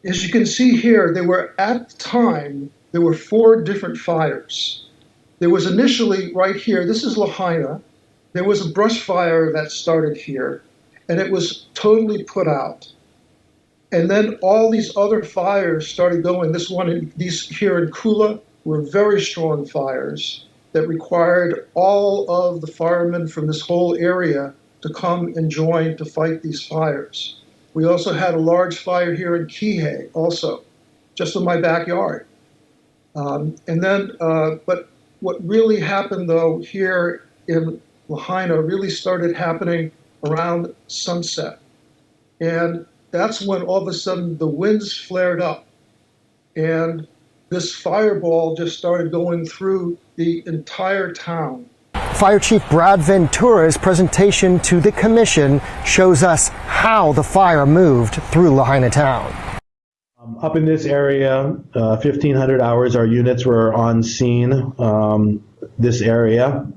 As you can see here, at the time, there were four different fires. There was initially right here, this is Lahaina. There was a brush fire that started here, and it was totally put out. And then all these other fires started going. These here in Kula were very strong fires that required all of the firemen from this whole area to come and join to fight these fires. We also had a large fire here in Kihei, also, just in my backyard. But what really happened though here in Lahaina really started happening around sunset. And that's when all of a sudden the winds flared up and this fireball just started going through the entire town. Fire Chief Brad Ventura's presentation to the commission shows us how the fire moved through Lahaina town. Up in this area, 1500 hours, our units were on scene, this area.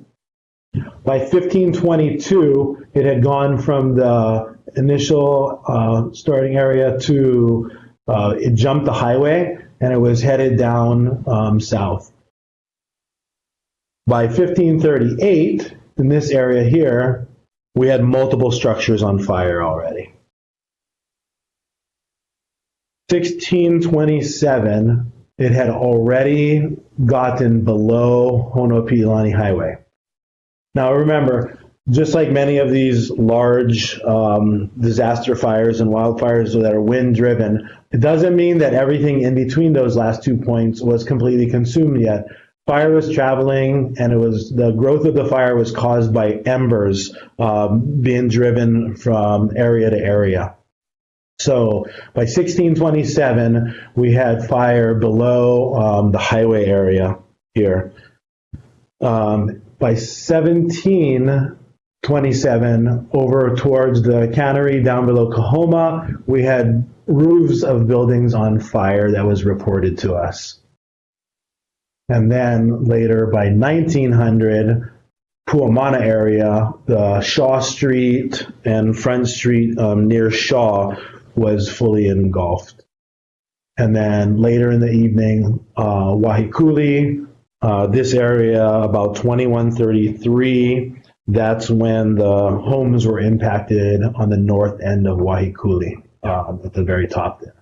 By 1522, it had gone from the initial starting area to, it jumped the highway and it was headed down south. By 1538, in this area here, we had multiple structures on fire already. 1627, it had already gotten below Honopi'ilani Highway. Now remember, just like many of these large disaster fires and wildfires that are wind-driven, it doesn't mean that everything in between those last 2 points was completely consumed yet. Fire was traveling, and the growth of the fire was caused by embers being driven from area to area. So by 1627, we had fire below the highway area here. By 1727, over towards the cannery down below Kahoma, we had roofs of buildings on fire that was reported to us. And then later, by 1900, Puamana area, the Shaw Street and Front Street near Shaw was fully engulfed. And then later in the evening, Wahikuli, this area about 2133, that's when the homes were impacted on the north end of Wahikuli, at the very top there.